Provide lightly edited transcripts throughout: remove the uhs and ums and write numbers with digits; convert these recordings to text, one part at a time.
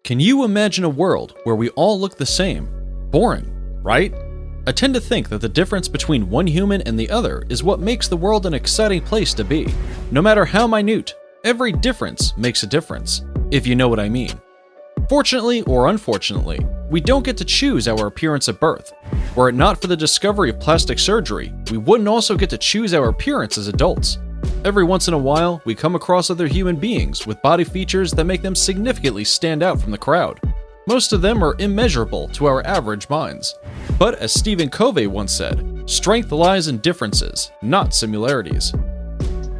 Can you imagine a world where we all look the same? Boring, right? I tend to think that the difference between one human and the other is what makes the world an exciting place to be. No matter how minute, every difference makes a difference, if you know what I mean. Fortunately or unfortunately, we don't get to choose our appearance at birth. Were it not for the discovery of plastic surgery, we wouldn't also get to choose our appearance as adults. Every once in a while, we come across other human beings with body features that make them significantly stand out from the crowd. Most of them are immeasurable to our average minds. But as Stephen Covey once said, strength lies in differences, not similarities.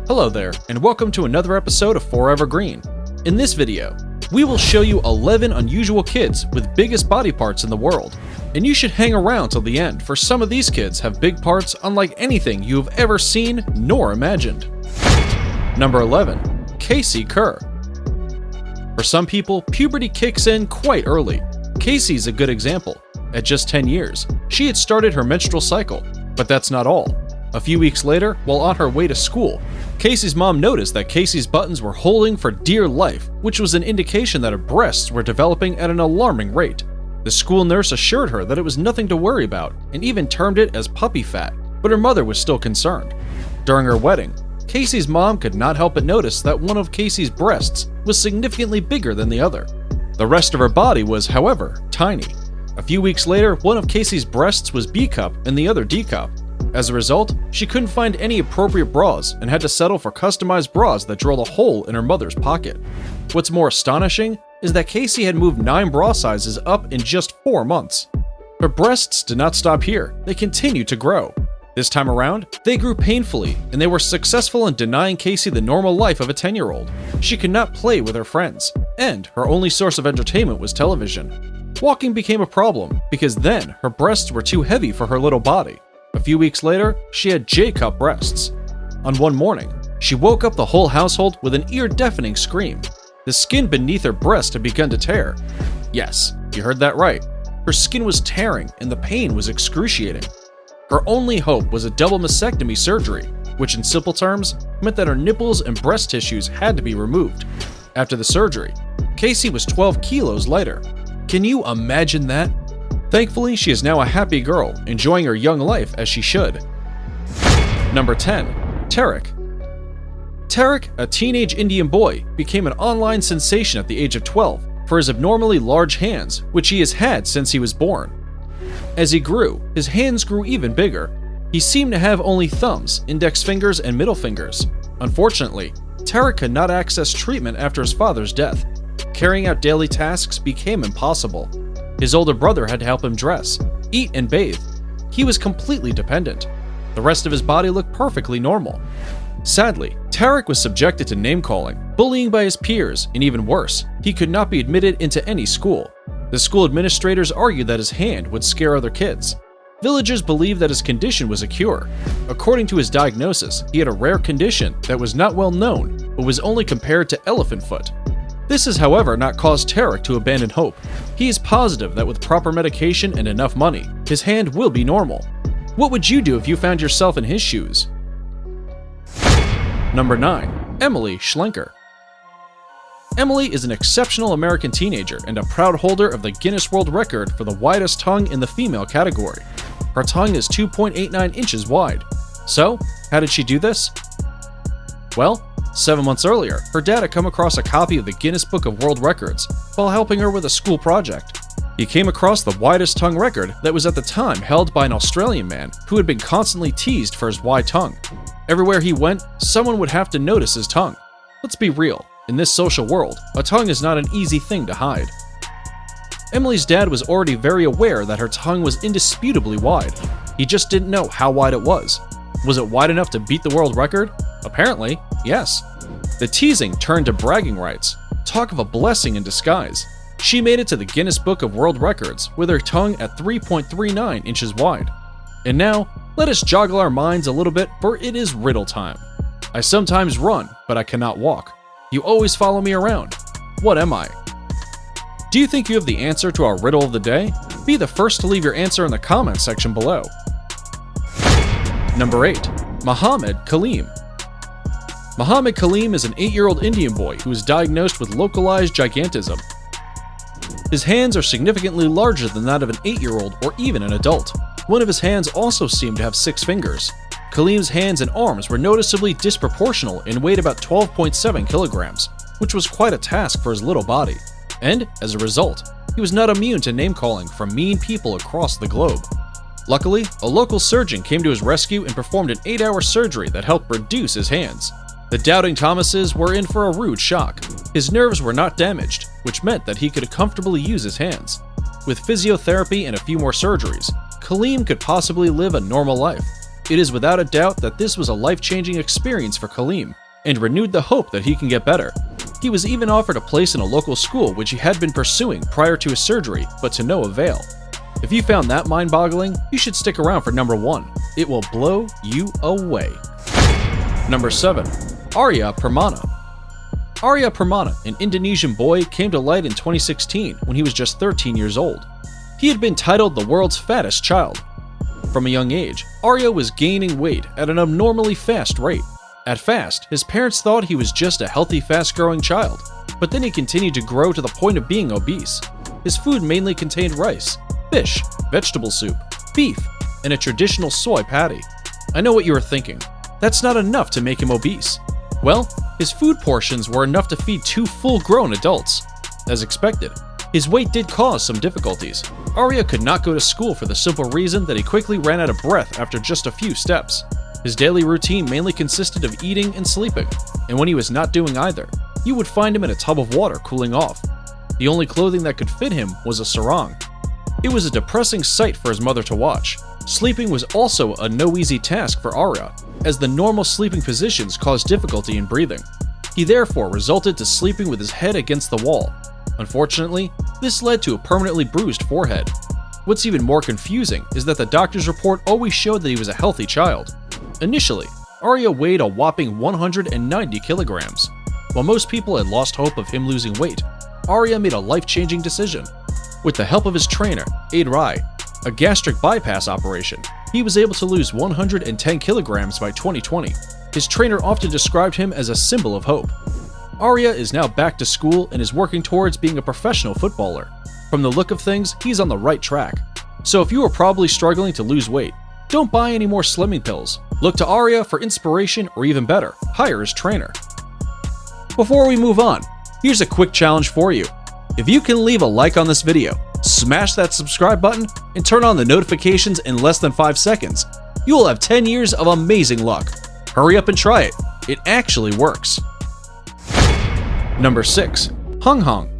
Hello there, and welcome to another episode of Forever Green. In this video, we will show you 11 unusual kids with biggest body parts in the world. And you should hang around till the end, for some of these kids have big parts unlike anything you have ever seen nor imagined. Number 11. KERR. For some people, puberty kicks in quite early. KACIE is a good example. At just 10 years, she had started her menstrual cycle. But that's not all. A few weeks later, while on her way to school, KACIE's mom noticed that KACIE's buttons were holding for dear life, which was an indication that her breasts were developing at an alarming rate. The school nurse assured her that it was nothing to worry about, and even termed it as puppy fat, but her mother was still concerned. During her wedding, KACIE's mom could not help but notice that one of KACIE's breasts was significantly bigger than the other. The rest of her body was, however, tiny. A few weeks later, one of KACIE's breasts was B cup and the other D cup. As a result, she couldn't find any appropriate bras and had to settle for customized bras that drilled a hole in her mother's pocket. What's more astonishing is that KACIE had moved 9 bra sizes up in just 4 months. Her breasts did not stop here, they continued to grow. This time around, they grew painfully, and they were successful in denying KACIE the normal life of a 10-year-old. She could not play with her friends, and her only source of entertainment was television. Walking became a problem, because then her breasts were too heavy for her little body. A few weeks later, she had J-cup breasts. On one morning, she woke up the whole household with an ear-deafening scream. The skin beneath her breast had begun to tear. Yes, you heard that right. Her skin was tearing, and the pain was excruciating. Her only hope was a double mastectomy surgery, which in simple terms meant that her nipples and breast tissues had to be removed. After the surgery, KACIE was 12 kilos lighter. Can you imagine that? Thankfully, she is now a happy girl, enjoying her young life as she should. Number 10. Tarik. Tarik, a teenage Indian boy, became an online sensation at the age of 12 for his abnormally large hands, which he has had since he was born. As he grew, his hands grew even bigger. He seemed to have only thumbs, index fingers, and middle fingers. Unfortunately, Tarik could not access treatment after his father's death. Carrying out daily tasks became impossible. His older brother had to help him dress, eat, and bathe. He was completely dependent. The rest of his body looked perfectly normal. Sadly, Tarik was subjected to name-calling, bullying by his peers, and even worse, he could not be admitted into any school. The school administrators argued that his hand would scare other kids. Villagers believed that his condition was a cure. According to his diagnosis, he had a rare condition that was not well known, but was only compared to elephant foot. This has, however, not caused Tarik to abandon hope. He is positive that with proper medication and enough money, his hand will be normal. What would you do if you found yourself in his shoes? Number 9. Emily Schlenker. Emily is an exceptional American teenager and a proud holder of the Guinness World Record for the widest tongue in the female category. Her tongue is 2.89 inches wide. So, how did she do this? Well, 7 months earlier, her dad had come across a copy of the Guinness Book of World Records while helping her with a school project. He came across the widest tongue record that was at the time held by an Australian man who had been constantly teased for his wide tongue. Everywhere he went, someone would have to notice his tongue. Let's be real. In this social world, a tongue is not an easy thing to hide. Emily's dad was already very aware that her tongue was indisputably wide. He just didn't know how wide it was. Was it wide enough to beat the world record? Apparently, yes. The teasing turned to bragging rights. Talk of a blessing in disguise. She made it to the Guinness Book of World Records with her tongue at 3.39 inches wide. And now, let us joggle our minds a little bit, for it is riddle time. I sometimes run, but I cannot walk. You always follow me around. What am I? Do you think you have the answer to our riddle of the day? Be the first to leave your answer in the comments section below. Number 8. Muhammad Kaleem. Muhammad Kaleem is an 8-year-old Indian boy who was diagnosed with localized gigantism. His hands are significantly larger than that of an 8-year-old or even an adult. One of his hands also seemed to have 6 fingers. Khalim's hands and arms were noticeably disproportional and weighed about 12.7 kilograms, which was quite a task for his little body. And, as a result, he was not immune to name-calling from mean people across the globe. Luckily, a local surgeon came to his rescue and performed an 8-hour surgery that helped reduce his hands. The doubting Thomases were in for a rude shock. His nerves were not damaged, which meant that he could comfortably use his hands. With physiotherapy and a few more surgeries, Khalim could possibly live a normal life. It is without a doubt that this was a life-changing experience for Khalim, and renewed the hope that he can get better. He was even offered a place in a local school which he had been pursuing prior to his surgery, but to no avail. If you found that mind-boggling, you should stick around for number 1. It will blow you away. Number 7. Arya Permana. Arya Permana, an Indonesian boy, came to light in 2016 when he was just 13 years old. He had been titled the world's fattest child. From a young age, Arya was gaining weight at an abnormally fast rate. At fast, his parents thought he was just a healthy, fast-growing child, but then he continued to grow to the point of being obese. His food mainly contained rice, fish, vegetable soup, beef, and a traditional soy patty. I know what you are thinking. That's not enough to make him obese. Well, his food portions were enough to feed 2 full-grown adults. As expected, his weight did cause some difficulties. Arya could not go to school for the simple reason that he quickly ran out of breath after just a few steps. His daily routine mainly consisted of eating and sleeping, and when he was not doing either, you would find him in a tub of water cooling off. The only clothing that could fit him was a sarong. It was a depressing sight for his mother to watch. Sleeping was also a no easy task for Arya, as the normal sleeping positions caused difficulty in breathing. He therefore resorted to sleeping with his head against the wall. Unfortunately, this led to a permanently bruised forehead. What's even more confusing is that the doctor's report always showed that he was a healthy child. Initially, Arya weighed a whopping 190 kilograms. While most people had lost hope of him losing weight, Arya made a life-changing decision. With the help of his trainer, Aid Rai, a gastric bypass operation, he was able to lose 110 kilograms by 2020. His trainer often described him as a symbol of hope. Arya is now back to school and is working towards being a professional footballer. From the look of things, he's on the right track. So if you are probably struggling to lose weight, don't buy any more slimming pills. Look to Arya for inspiration, or even better, hire his trainer. Before we move on, here's a quick challenge for you. If you can leave a like on this video, smash that subscribe button, and turn on the notifications in less than 5 seconds, you will have 10 years of amazing luck. Hurry up and try it. It actually works. Number 6. Hung Hung.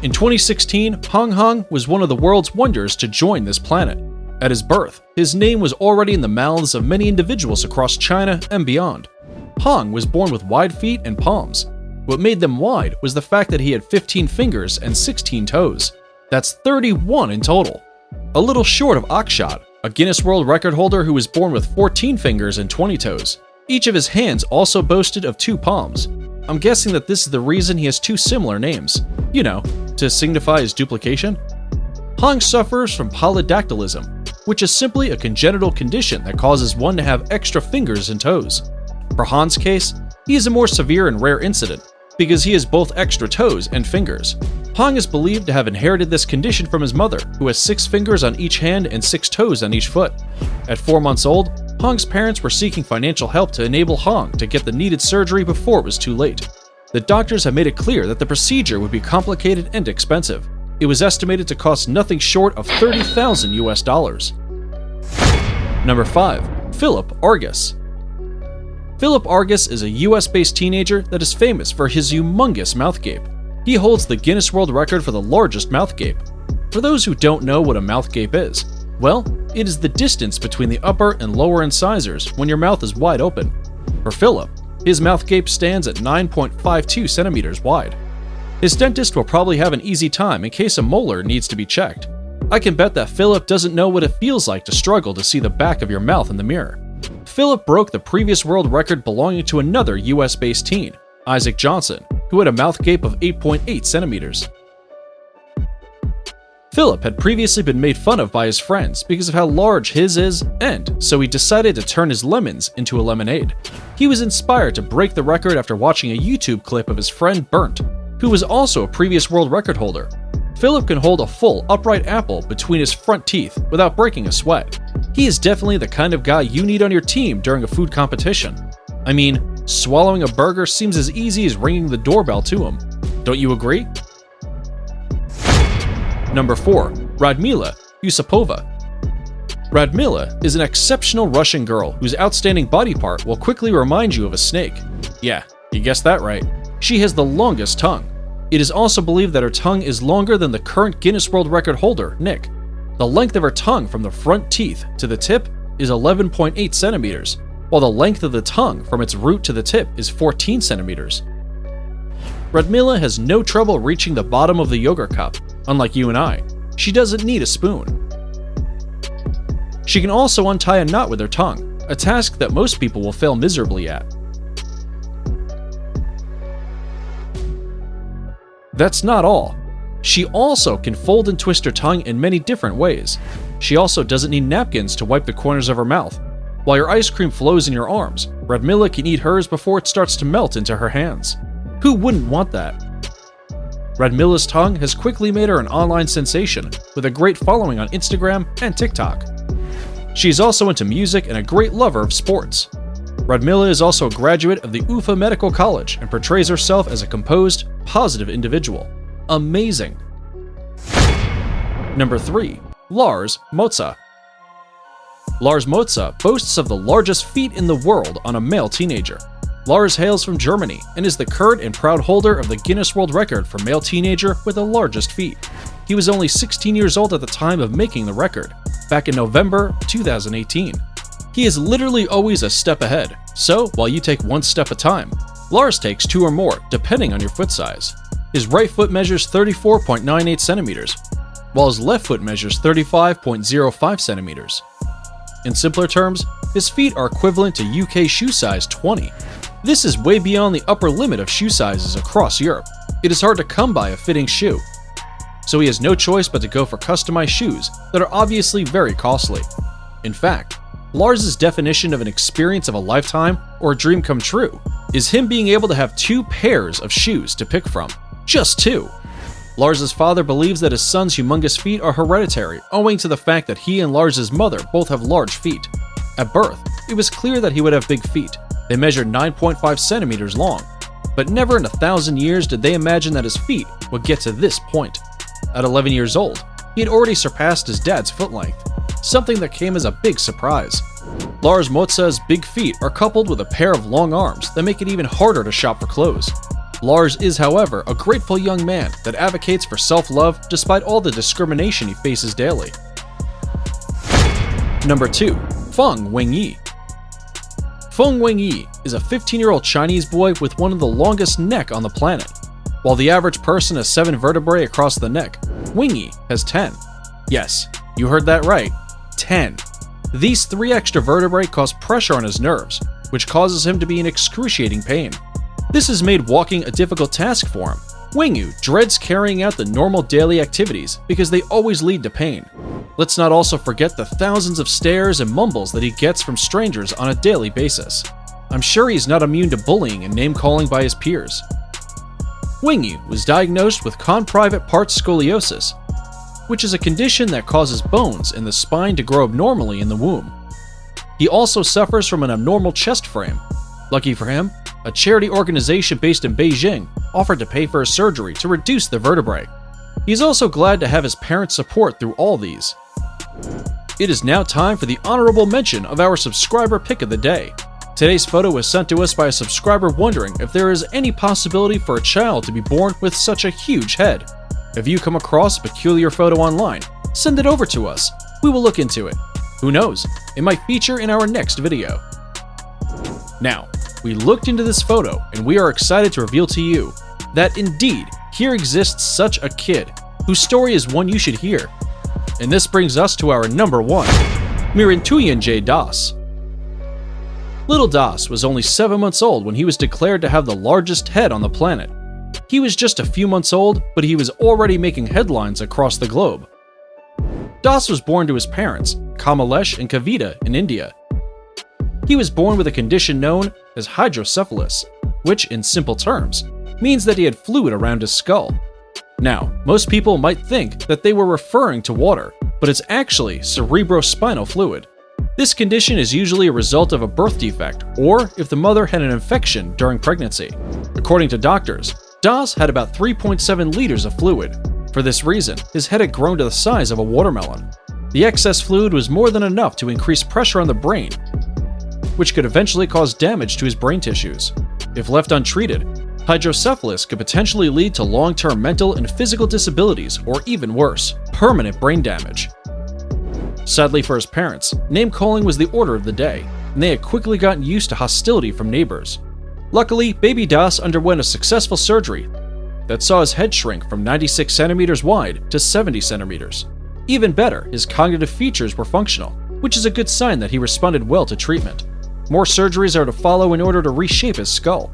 In 2016, Hung Hung was one of the world's wonders to join this planet. At his birth, his name was already in the mouths of many individuals across China and beyond. Hung was born with wide feet and palms. What made them wide was the fact that he had 15 fingers and 16 toes. That's 31 in total. A little short of Akshat, a Guinness World Record holder who was born with 14 fingers and 20 toes. Each of his hands also boasted of 2 palms. I'm guessing that this is the reason he has 2 similar names. You know, to signify his duplication. Hung suffers from polydactylism, which is simply a congenital condition that causes one to have extra fingers and toes. For Han's case, he is a more severe and rare incident, because he has both extra toes and fingers. Hung is believed to have inherited this condition from his mother, who has 6 fingers on each hand and 6 toes on each foot. At 4 months old, Hung's parents were seeking financial help to enable Hung to get the needed surgery before it was too late. The doctors have made it clear that the procedure would be complicated and expensive. It was estimated to cost nothing short of $30,000 US. Number 5. Philip Argus. Philip Argus is a US-based teenager that is famous for his humongous mouth gape. He holds the Guinness World Record for the largest mouth gape. For those who don't know what a mouth gape is, well, it is the distance between the upper and lower incisors when your mouth is wide open. For Philip, his mouth gape stands at 9.52 centimeters wide. His dentist will probably have an easy time in case a molar needs to be checked. I can bet that Philip doesn't know what it feels like to struggle to see the back of your mouth in the mirror. Philip broke the previous world record belonging to another US-based teen, Isaac Johnson, who had a mouth gape of 8.8 centimeters. Philip had previously been made fun of by his friends because of how large his is, and so he decided to turn his lemons into a lemonade. He was inspired to break the record after watching a YouTube clip of his friend Burnt, who was also a previous world record holder. PHILLIP can hold a full, upright apple between his front teeth without breaking a sweat. He is definitely the kind of guy you need on your team during a food competition. I mean, swallowing a burger seems as easy as ringing the doorbell to him. Don't you agree? Number 4. RADMILA, YUSUPOVA. RADMILA is an exceptional Russian girl whose outstanding body part will quickly remind you of a snake. Yeah, you guessed that right. She has the longest tongue. It is also believed that her tongue is longer than the current Guinness World Record holder, Nick. The length of her tongue from the front teeth to the tip is 11.8 centimeters, while the length of the tongue from its root to the tip is 14 centimeters. RADMILA has no trouble reaching the bottom of the yogurt cup, unlike you and I. She doesn't need a spoon. She can also untie a knot with her tongue, a task that most people will fail miserably at. That's not all. She also can fold and twist her tongue in many different ways. She also doesn't need napkins to wipe the corners of her mouth. While your ice cream flows in your arms, RADMILA can eat hers before it starts to melt into her hands. Who wouldn't want that? RADMILA's tongue has quickly made her an online sensation, with a great following on Instagram and TikTok. She's also into music and a great lover of sports. RADMILA is also a graduate of the UFA Medical College and portrays herself as a composed, positive individual. Amazing. Number 3. LARS MOTZA. LARS MOTZA boasts of the largest feet in the world on a male teenager. LARS hails from Germany and is the current and proud holder of the Guinness World Record for male teenager with the largest feet. He was only 16 years old at the time of making the record, back in November 2018. He is literally always a step ahead, so while you take one step at a time, LARS takes 2 or more, depending on your foot size. His right foot measures 34.98 centimeters, while his left foot measures 35.05 centimeters. In simpler terms, his feet are equivalent to UK shoe size 20. This is way beyond the upper limit of shoe sizes across Europe. It is hard to come by a fitting shoe. So he has no choice but to go for customized shoes that are obviously very costly. In fact, Lars's definition of an experience of a lifetime or a dream come true is him being able to have 2 pairs of shoes to pick from. Just 2. Lars's father believes that his son's humongous feet are hereditary, owing to the fact that he and Lars's mother both have large feet. At birth, it was clear that he would have big feet. They measured 9.5 centimeters long, but never in 1,000 years did they imagine that his feet would get to this point. At 11 years old, he had already surpassed his dad's foot length, something that came as a big surprise. LARS MOTZA's big feet are coupled with a pair of long arms that make it even harder to shop for clothes. Lars is, however, a grateful young man that advocates for self-love despite all the discrimination he faces daily. Number 2. FUNG WENGUI. FUNG WENGUI is a 15-year-old Chinese boy with one of the longest neck on the planet. While the average person has 7 vertebrae across the neck, WENGUI has 10. Yes, you heard that right, 10. These 3 extra vertebrae cause pressure on his nerves, which causes him to be in excruciating pain. This has made walking a difficult task for him. WENGUI dreads carrying out the normal daily activities because they always lead to pain. Let's not also forget the thousands of stares and mumbles that he gets from strangers on a daily basis. I'm sure he's not immune to bullying and name-calling by his peers. WENGUI was diagnosed with conprivate parts scoliosis, which is a condition that causes bones in the spine to grow abnormally in the womb. He also suffers from an abnormal chest frame. Lucky for him, a charity organization based in Beijing offered to pay for his surgery to reduce the vertebrae. He's also glad to have his parents' support through all these. It is now time for the honorable mention of our subscriber pick of the day. Today's photo was sent to us by a subscriber wondering if there is any possibility for a child to be born with such a huge head. If you come across a peculiar photo online, send it over to us. We will look into it. Who knows, it might feature in our next video. Now, we looked into this photo and we are excited to reveal to you that indeed, here exists such a kid whose story is one you should hear. And this brings us to our number 1, Mirantuyan J. Das. Little Das was only 7 months old when he was declared to have the largest head on the planet. He was just a few months old, but he was already making headlines across the globe. Das was born to his parents, Kamalesh and Kavita, in India. He was born with a condition known as hydrocephalus, which, in simple terms, means that he had fluid around his skull. Now, most people might think that they were referring to water, but it's actually cerebrospinal fluid. This condition is usually a result of a birth defect, or if the mother had an infection during pregnancy. According to doctors, Das had about 3.7 liters of fluid. For this reason, his head had grown to the size of a watermelon. The excess fluid was more than enough to increase pressure on the brain, which could eventually cause damage to his brain tissues. If left untreated, hydrocephalus could potentially lead to long-term mental and physical disabilities, or even worse, permanent brain damage. Sadly for his parents, name-calling was the order of the day, and they had quickly gotten used to hostility from neighbors. Luckily, baby Das underwent a successful surgery that saw his head shrink from 96 centimeters wide to 70 centimeters. Even better, his cognitive features were functional, which is a good sign that he responded well to treatment. More surgeries are to follow in order to reshape his skull.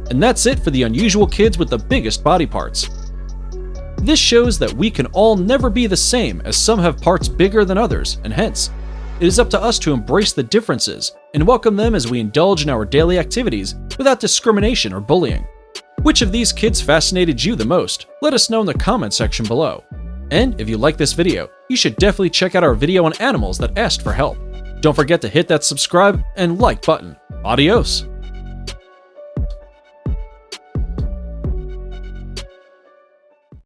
And that's it for the unusual kids with the biggest body parts. This shows that we can all never be the same, as some have parts bigger than others, and hence, it is up to us to embrace the differences and welcome them as we indulge in our daily activities without discrimination or bullying. Which of these kids fascinated you the most? Let us know in the comment section below. And if you like this video, you should definitely check out our video on animals that asked for help. Don't forget to hit that subscribe and like button. Adios!